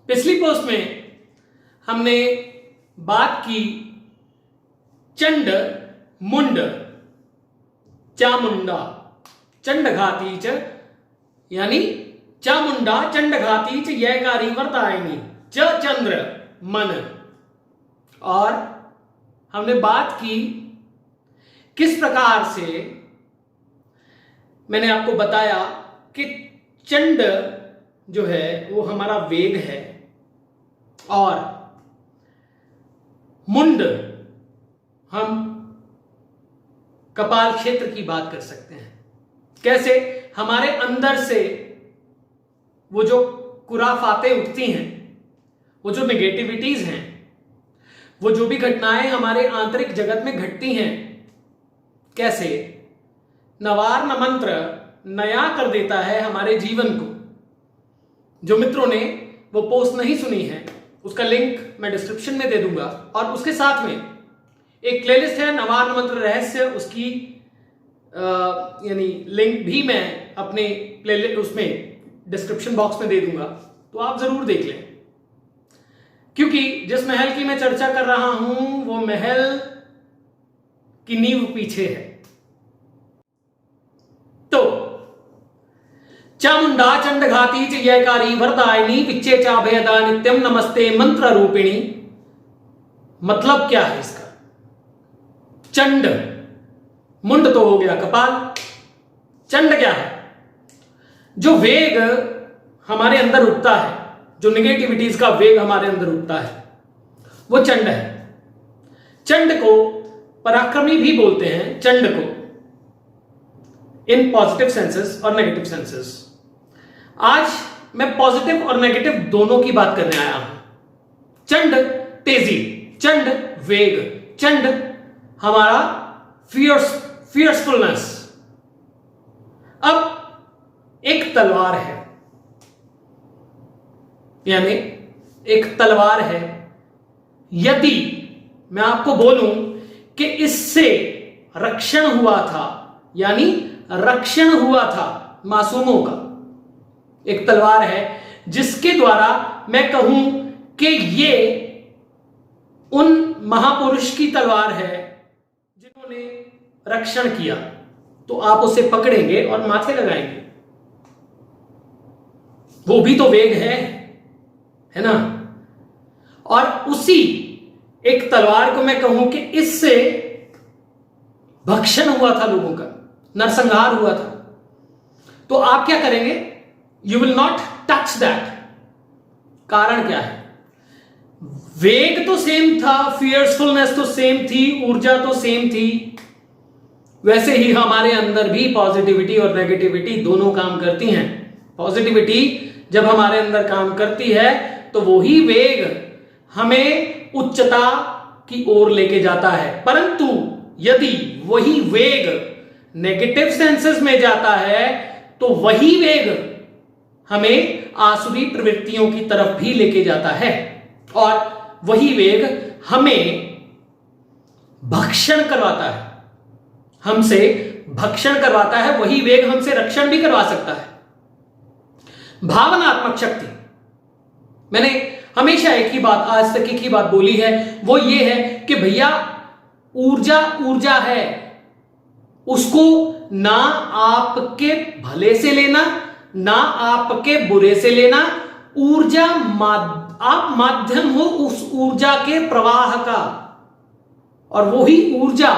पिछली पोस्ट में हमने बात की चंड मुंड चामुंडा चंडघाती च, यानी चामुंडा चंडघाती च ययकारी वरदायिनी च चंद्र मन। और हमने बात की किस प्रकार से मैंने आपको बताया कि चंड जो है वो हमारा वेग है और मुंड हम कपाल क्षेत्र की बात कर सकते हैं। कैसे हमारे अंदर से वो जो कुराफातें उठती हैं, वो जो नेगेटिविटीज हैं, वो जो भी घटनाएं हमारे आंतरिक जगत में घटती हैं, कैसे नवार न मंत्र नया कर देता है हमारे जीवन को। जो मित्रों ने वो पोस्ट नहीं सुनी है उसका लिंक मैं डिस्क्रिप्शन में दे दूंगा, और उसके साथ में एक प्लेलिस्ट है नवार न मंत्र रहस्य, उसकी यानी लिंक भी मैं अपने प्लेलिस्ट उसमें डिस्क्रिप्शन बॉक्स में दे दूंगा, तो आप जरूर देख लें। क्योंकि जिस महल की मैं चर्चा कर रहा हूं वो महल की नींव पीछे है। तो चामुंडा चंडघाती च ययकारी वरदायिनी विच्चे चाभयदा नित्यम नमस्ते मंत्र रूपिणी। मतलब क्या है इसका? चंड, मुंड तो हो गया कपाल, चंड क्या है? जो वेग हमारे अंदर उठता है, जो नेगेटिविटीज का वेग हमारे अंदर उठता है, वो चंड है। चंड को पराक्रमी भी बोलते हैं, चंड को, इन पॉजिटिव सेंसेस और नेगेटिव सेंसेस। आज मैं पॉजिटिव और नेगेटिव दोनों की बात करने आया हूं। चंड तेजी, चंड वेग, चंड हमारा फियर्सफुलनेस। अब एक तलवार है, यानी एक तलवार है। यदि मैं आपको बोलूं कि इससे रक्षण हुआ था, यानी रक्षण हुआ था मासूमों का, एक तलवार है जिसके द्वारा मैं कहूं कि ये उन महापुरुष की तलवार है जिन्होंने रक्षण किया, तो आप उसे पकड़ेंगे और माथे लगाएंगे। वो भी तो वेग है ना? और उसी एक तलवार को मैं कहूं कि इससे भक्षण हुआ था लोगों का, नरसंहार हुआ था, तो आप क्या करेंगे? You will not touch that. कारण क्या है? वेग तो सेम था, फियर्सफुलनेस तो सेम थी, ऊर्जा तो सेम थी। वैसे ही हमारे अंदर भी पॉजिटिविटी और नेगेटिविटी दोनों काम करती हैं। पॉजिटिविटी जब हमारे अंदर काम करती है तो वही वेग हमें उच्चता की ओर लेके जाता है, परंतु यदि वही वेग नेगेटिव सेंसेस में जाता है तो वही वेग हमें आसुरी प्रवृत्तियों की तरफ भी लेके जाता है, और वही वेग हमें भक्षण करवाता है, हमसे भक्षण करवाता है। वही वेग हमसे रक्षण भी करवा सकता है। भावनात्मक शक्ति, मैंने हमेशा एक ही बात, आज तक एक ही बात बोली है, वो ये है कि भैया ऊर्जा ऊर्जा है, उसको ना आपके भले से लेना ना आपके बुरे से लेना। ऊर्जा आप माध्यम हो उस ऊर्जा के प्रवाह का, और वही ऊर्जा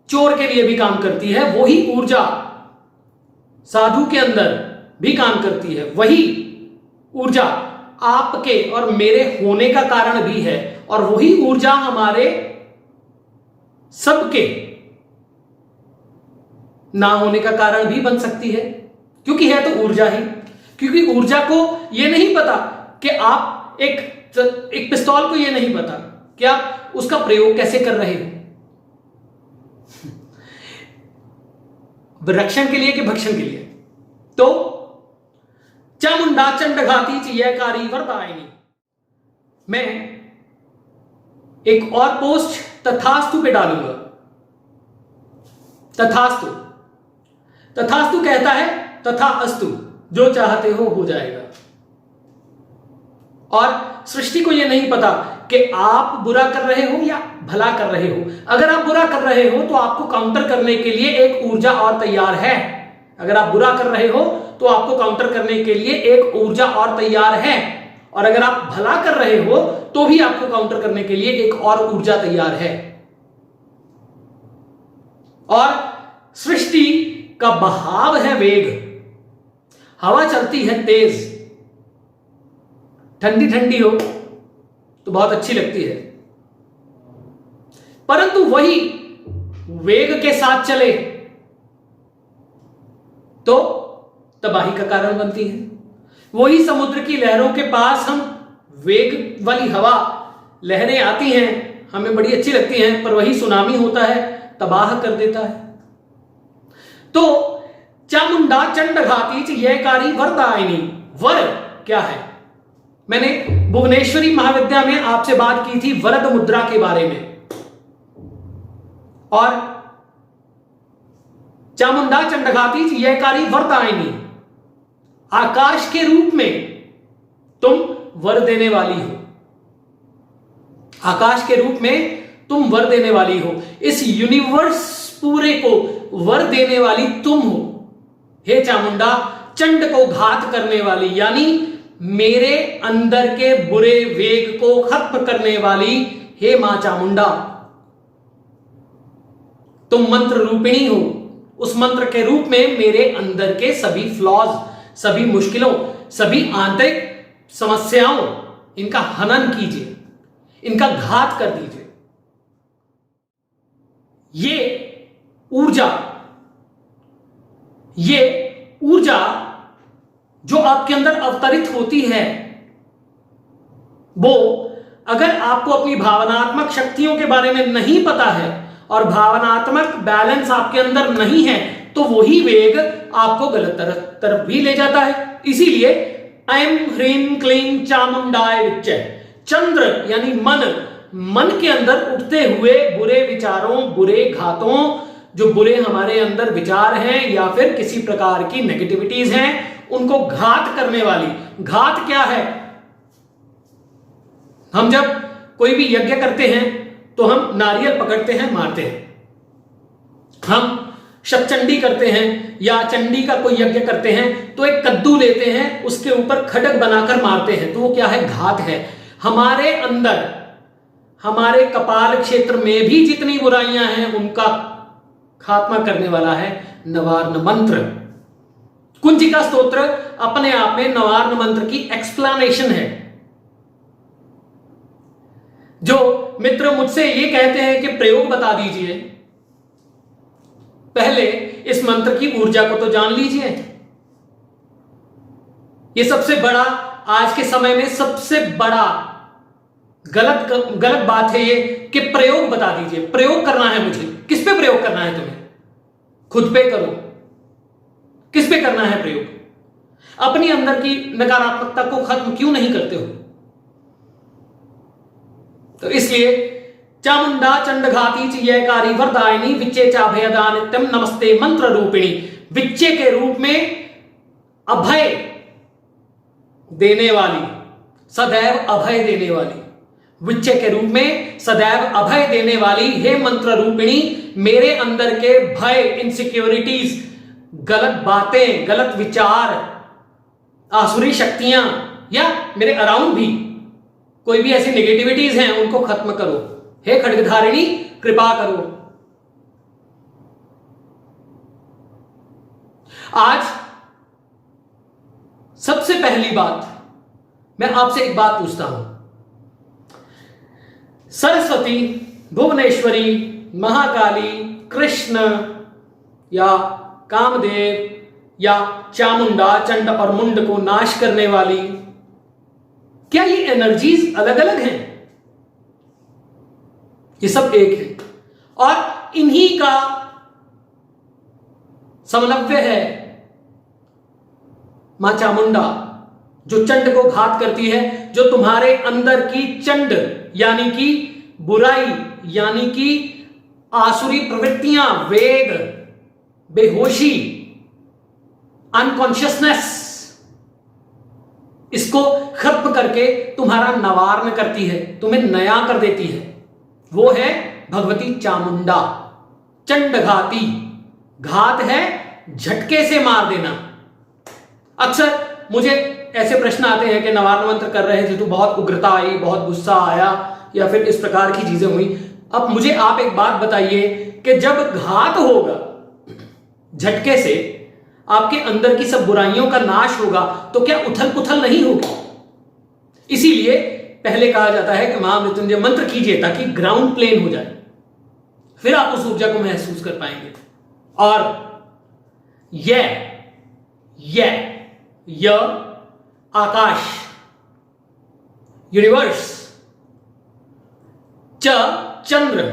चोर के लिए भी काम करती है, वही ऊर्जा साधु के अंदर भी काम करती है, वही ऊर्जा आपके और मेरे होने का कारण भी है, और वही ऊर्जा हमारे सबके ना होने का कारण भी बन सकती है, क्योंकि है तो ऊर्जा ही। क्योंकि ऊर्जा को यह नहीं पता कि आप एक पिस्तौल को यह नहीं पता कि आप उसका प्रयोग कैसे कर रहे हो, रक्षण के लिए कि भक्षण के लिए। तो चामुंडा चंडघाती च ययकारी वरदायिनी। मैं एक और पोस्ट तथास्तु पे डालूंगा। तथास्तु, तथास्तु कहता है तथा अस्तु, जो चाहते हो जाएगा। और सृष्टि को यह नहीं पता कि आप बुरा कर रहे हो या भला कर रहे हो। अगर आप बुरा कर रहे हो तो आपको काउंटर करने के लिए एक ऊर्जा और तैयार है। अगर आप बुरा कर रहे हो तो आपको काउंटर करने के लिए एक ऊर्जा और तैयार है, और अगर आप भला कर रहे हो तो भी आपको काउंटर करने के लिए एक और ऊर्जा तैयार है। और सृष्टि का बहाव है वेग। हवा चलती है तेज, ठंडी ठंडी हो तो बहुत अच्छी लगती है, परंतु वही वेग के साथ चले तो तबाही का कारण बनती है। वही समुद्र की लहरों के पास हम वेग वाली हवा, लहरें आती हैं, हमें बड़ी अच्छी लगती हैं, पर वही सुनामी होता है, तबाह कर देता है। तो चामुंडा चंडघाती यहकारी वरदायिनी। वर क्या है? मैंने भुवनेश्वरी महाविद्या में आपसे बात की थी वरद मुद्रा के बारे में, और चामुंडा चंडघाती यहकारी वरदायिनी, आकाश के रूप में तुम वर देने वाली हो। आकाश के रूप में तुम वर देने वाली हो। इस यूनिवर्स पूरे को वर देने वाली तुम हो। हे चामुंडा, चंड को घात करने वाली, यानी मेरे अंदर के बुरे वेग को खत्म करने वाली हे मां चामुंडा, तुम मंत्र रूपिणी हो। उस मंत्र के रूप में मेरे अंदर के सभी फ्लॉज, सभी मुश्किलों, सभी आंतरिक समस्याओं, इनका हनन कीजिए, इनका घात कर दीजिए। ये ऊर्जा जो आपके अंदर अवतरित होती है, वो अगर आपको अपनी भावनात्मक शक्तियों के बारे में नहीं पता है और भावनात्मक बैलेंस आपके अंदर नहीं है, तो वही वेग आपको गलत तरफ भी ले जाता है। इसीलिए ऐं ह्रीं क्लीं चामुंडाय विच्चे, चंद्र यानी मन के अंदर उठते हुए बुरे विचारों, बुरे घातों, जो बुरे हमारे अंदर विचार हैं या फिर किसी प्रकार की नेगेटिविटीज हैं, उनको घात करने वाली। घात क्या है? हम जब कोई भी यज्ञ करते हैं तो हम नारियल पकड़ते हैं, मारते हैं। हम शतचंडी करते हैं या चंडी का कोई यज्ञ करते हैं तो एक कद्दू लेते हैं, उसके ऊपर खड्ग बनाकर मारते हैं, तो वो क्या है? घात है। हमारे अंदर, हमारे कपाल क्षेत्र में भी जितनी बुराइयां हैं उनका खात्मा करने वाला है नवार्न मंत्र। कुंजिका स्तोत्र अपने आप में नवार्न मंत्र की एक्सप्लेनेशन है। जो मित्र मुझसे ये कहते हैं कि प्रयोग बता दीजिए, पहले इस मंत्र की ऊर्जा को तो जान लीजिए। ये सबसे बड़ा, आज के समय में सबसे बड़ा गलत बात है ये कि प्रयोग बता दीजिए। प्रयोग करना है मुझे, किस पे प्रयोग करना है तुम्हें? खुद पे करो। किस पे करना है प्रयोग? अपनी अंदर की नकारात्मकता को खत्म क्यों नहीं करते हो? तो इसलिए चामुंडा चंडघाती चयकारी वरदायिनी विच्चे चाभयदा नित्यम नमस्ते मंत्र रूपिणी। विच्चे के रूप में अभय देने वाली, सदैव अभय देने वाली, विच्चे के रूप में सदैव अभय देने वाली हे मंत्र रूपिणी, मेरे अंदर के भय, इनसिक्योरिटीज, गलत बातें, गलत विचार, आसुरी शक्तियां या मेरे अराउंड भी कोई भी ऐसी नेगेटिविटीज हैं उनको खत्म करो। हे खड्गधारिणी, कृपा करो। आज सबसे पहली बात मैं आपसे एक बात पूछता हूं। सरस्वती, भुवनेश्वरी, महाकाली, कृष्ण या कामदेव या चामुंडा, चंड और मुंड को नाश करने वाली, क्या ये एनर्जीज अलग अलग हैं? ये सब एक है और इन्हीं का समन्वय है मां चामुंडा, जो चंड को घात करती है, जो तुम्हारे अंदर की चंड यानी कि बुराई, यानी कि आसुरी प्रवृत्तियां, वेग, बेहोशी, अनकॉन्शियसनेस, इसको खत्म करके तुम्हारा नवार्न करती है, तुम्हें नया कर देती है, वो है भगवती चामुंडा। चंडघाती, घात है झटके से मार देना। अक्सर मुझे ऐसे प्रश्न आते हैं कि नवार्न मंत्र कर रहे थे तो बहुत उग्रता आई, बहुत गुस्सा आया, या फिर इस प्रकार की चीजें हुई। अब मुझे आप एक बात बताइए कि जब घात होगा झटके से, आपके अंदर की सब बुराइयों का नाश होगा, तो क्या उथल पुथल नहीं होगी? इसीलिए पहले कहा जाता है कि महामृत्युंजय मंत्र कीजिए ताकि ग्राउंड प्लेन हो जाए, फिर आप उस ऊर्जा को महसूस कर पाएंगे। और य आकाश, यूनिवर्स, चंद्र,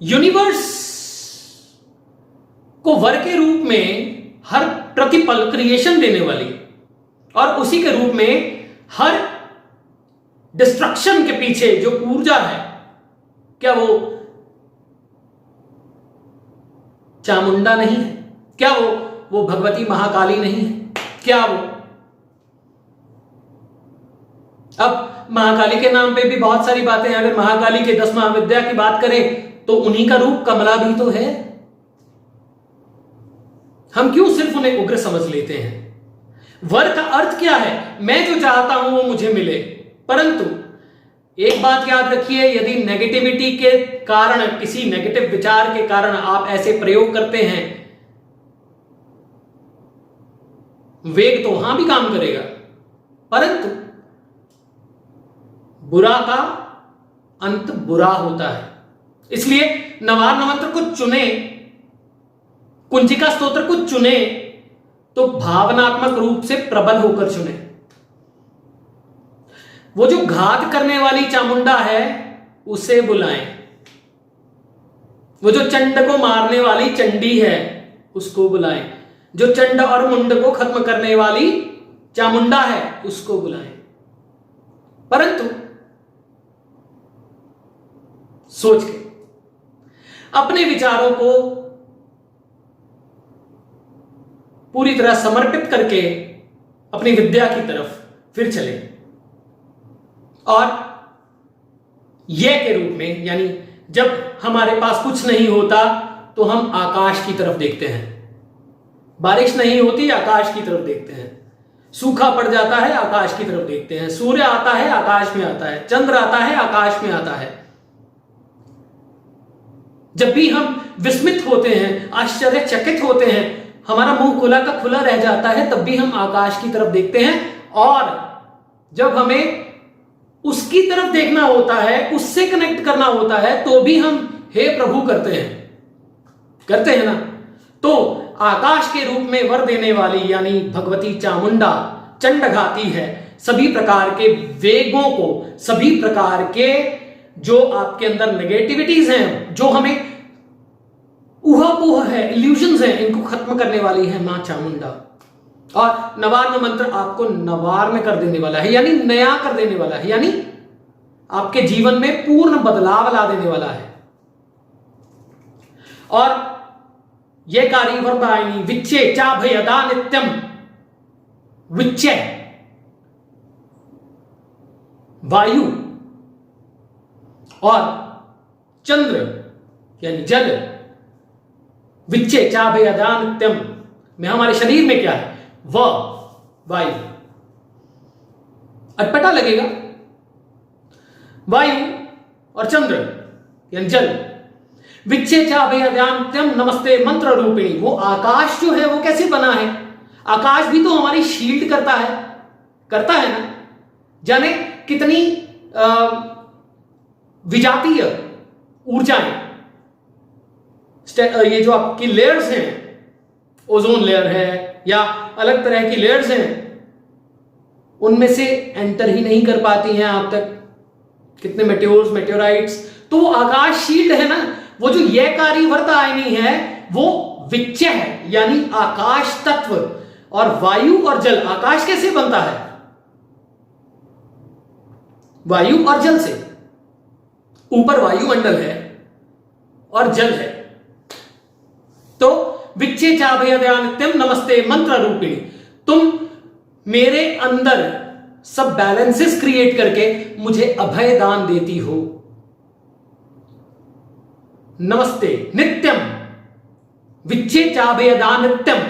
यूनिवर्स को वर के रूप में हर प्रतिपल क्रिएशन देने वाली, और उसी के रूप में हर डिस्ट्रक्शन के पीछे जो ऊर्जा है, क्या वो चामुंडा नहीं है? क्या वो भगवती महाकाली नहीं है? क्या वो? अब महाकाली के नाम पे भी बहुत सारी बातें हैं। अगर महाकाली के 10 महाविद्या की बात करें तो उन्हीं का रूप कमला भी तो है। हम क्यों सिर्फ उन्हें उग्र समझ लेते हैं? वर का अर्थ क्या है? मैं जो चाहता हूं वो मुझे मिले। परंतु एक बात याद रखिए, यदि नेगेटिविटी के कारण, किसी नेगेटिव विचार के कारण आप ऐसे प्रयोग करते हैं, वेग तो वहां भी काम करेगा, परंतु बुरा का अंत बुरा होता है। इसलिए नवार्न मंत्र को चुने, कुंजिका स्तोत्र को चुने तो भावनात्मक रूप से प्रबल होकर चुने। वो जो घात करने वाली चामुंडा है उसे बुलाएं, वो जो चंड को मारने वाली चंडी है उसको बुलाएं, जो चंड और मुंड को खत्म करने वाली चामुंडा है उसको बुलाएं। परंतु सोच के अपने विचारों को पूरी तरह समर्पित करके अपनी विद्या की तरफ फिर चले, और यह के रूप में, यानी जब हमारे पास कुछ नहीं होता तो हम आकाश की तरफ देखते हैं, बारिश नहीं होती आकाश की तरफ देखते हैं, सूखा पड़ जाता है आकाश की तरफ देखते हैं, सूर्य आता है आकाश में आता है, चंद्र आता है आकाश में आता है। जब भी हम विस्मित होते हैं, आश्चर्यचकित होते हैं, हमारा मुंह खुला का खुला रह जाता है, तब भी हम आकाश की तरफ देखते हैं। और जब हमें उसकी तरफ देखना होता है, उससे कनेक्ट करना होता है, तो भी हम हे प्रभु करते हैं ना। तो आकाश के रूप में वर देने वाली यानी भगवती चामुंडा चंडघाती है। सभी प्रकार के वेगों को, सभी प्रकार के जो आपके अंदर नेगेटिविटीज हैं, जो हमें ऊहापोह है, इल्यूजन्स हैं, इनको खत्म करने वाली है मां चामुंडा। और नवार्न मंत्र आपको नवार्न कर देने वाला है, यानी नया कर देने वाला है, यानी आपके जीवन में पूर्ण बदलाव ला देने वाला है। और यह कारी वरदायिनी विच्चे चाभयदा नित्यम, विच्चे वायु और चंद्र यानी जल, विच्चे चाभयदा नित्यम में हमारे शरीर में क्या है? वायु। अटपटा लगेगा, वायु और चंद्र यानी जल। विच्चे चाभयदान्त्यम नमस्ते मंत्र रूपिणी। वो आकाश जो है वो कैसे बना है? आकाश भी तो हमारी शील्ड करता है ना। जाने कितनी विजातीय ऊर्जाएं, ये जो आपकी लेयर्स हैं, ओजोन लेयर है या अलग तरह की लेयर्स हैं, उनमें से एंटर ही नहीं कर पाती हैं आप तक। कितने मेटेओर्स, मेटेओराइट्स, तो वो आकाश शील्ड है ना। वो जो यह कारी वरदायिनी है वो विच्च है, यानी आकाश तत्व। और वायु और जल, आकाश कैसे बनता है? वायु और जल से। ऊपर वायुमंडल है और जल है। तो विच्चे चाभयदा नित्यम नमस्ते मंत्र रूपिणी। तुम मेरे अंदर सब बैलेंसेस क्रिएट करके मुझे अभय दान देती हो। नमस्ते नित्यम विच्चे चाभयदान नित्यम।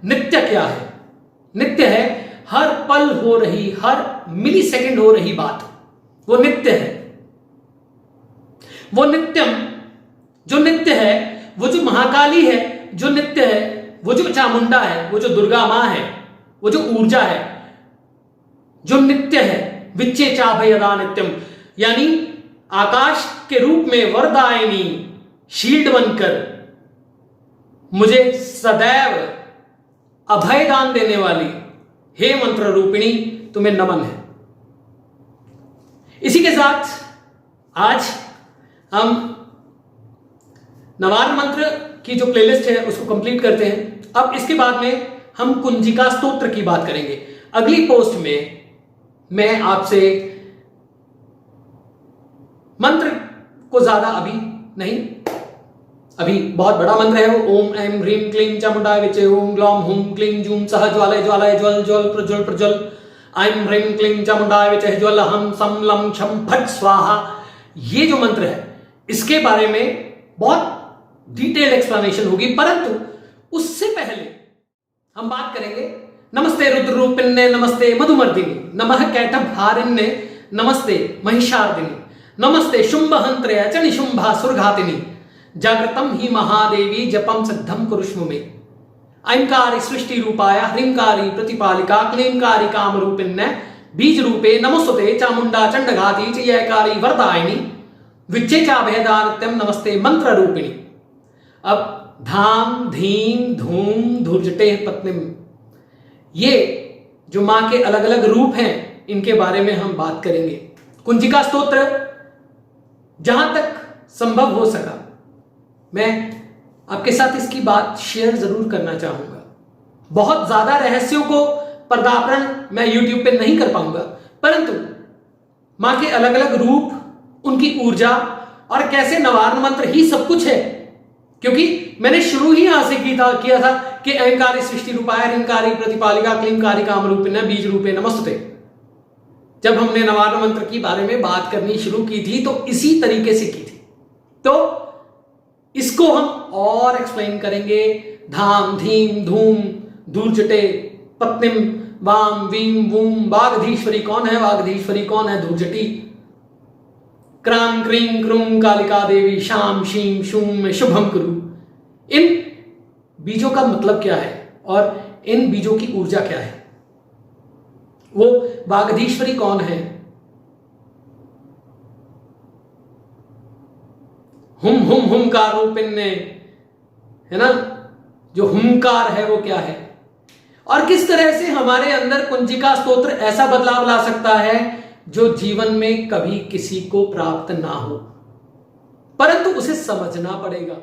नित्य क्या है? नित्य है हर पल हो रही, हर मिली सेकेंड हो रही बात, वो नित्य है। वो नित्यम जो नित्य है, वो जो महाकाली है जो नित्य है, वो जो चामुंडा है, वो जो दुर्गा मां है, वो जो ऊर्जा है जो नित्य है। विच्चे चाभयदा नित्यम, यानी आकाश के रूप में वरदायिनी शील्ड बनकर मुझे सदैव अभय दान देने वाली हे मंत्र रूपिणी, तुम्हें नमन है। इसी के साथ आज हम नवार्न मंत्र की जो प्लेलिस्ट है उसको कंप्लीट करते हैं। अब इसके बाद में हम कुंजिका स्तोत्र की बात करेंगे। अगली पोस्ट में मैं आपसे मंत्र को ज्यादा अभी नहीं, अभी बहुत बड़ा मंत्र है वो ओम ऐं ह्रीं क्लीं चामुंडाय विचे ओम ग्लौम हुम क्लीं जूं सह ज्वालय ज्वालय ज्वल ज्वल प्रज्वल प्रज्वल ऐं ह्रीं क्लीं चामुंडाय विचे ज्वल हम सम लम छम फट स्वाहा। ये जो मंत्र है इसके बारे में बहुत डिटेल्ड एक्सप्लेनेशन होगी, परंतु उससे पहले हम बात करेंगे नमस्ते रुद्र रूपिण्ये नमस्ते मधुमर्दिनी नमः कैटभारिण्ये नमस्ते महिषार्दिनी नमस्ते शुंभहंत्रे अचनिशुंभा सुरघातिनी जागृतम ही महादेवी जपम सिद्धम कुरुष्म में। ऐंकारी सृष्टि रूपाय ह्रींकारी प्रतिपालिका क्लींकारी काम रूपिण्ये बीज रूपे नमोस्तुते चामुंडा चंडघाती चयकारी वरदायिनी विच्चे चाभयदा नित्यम नमस्ते मंत्र रूपिणी। अब धाम धीम धूम धूर्जटे पत्नीम, ये जो मां के अलग अलग रूप हैं इनके बारे में हम बात करेंगे। कुंजिका स्तोत्र जहां तक संभव हो सका मैं आपके साथ इसकी बात शेयर जरूर करना चाहूंगा। बहुत ज्यादा रहस्यों को पर्दापण मैं YouTube पे नहीं कर पाऊंगा, परंतु मां के अलग अलग रूप, उनकी ऊर्जा और कैसे नवार्न मंत्र ही सब कुछ है, क्योंकि मैंने शुरू ही यहां से किया था कि ऐंकारी सृष्टि रूपाय ह्रींकारी प्रतिपालिका क्लींकारी काम रूपिण्ये बीज रूपे नमस्ते। जब हमने नवार्न मंत्र के बारे में बात करनी शुरू की थी तो इसी तरीके से की थी, तो इसको हम और एक्सप्लेन करेंगे। धाम धीम धूम धूर्जटे पत्नीम वाम वीम वूम। वागधीश्वरी कौन है? वागधीश्वरी कौन है? धूर्जटी। क्रां क्रीं क्रूं कालिका देवी शाम शीम शूम शुभम कुरु। इन बीजों का मतलब क्या है और इन बीजों की ऊर्जा क्या है? वो वागधीश्वरी कौन है? हुमकार रूपिण्ये है ना, जो हुंकार है वो क्या है, और किस तरह से हमारे अंदर कुंजिका स्तोत्र ऐसा बदलाव ला सकता है जो जीवन में कभी किसी को प्राप्त ना हो, परंतु उसे समझना पड़ेगा।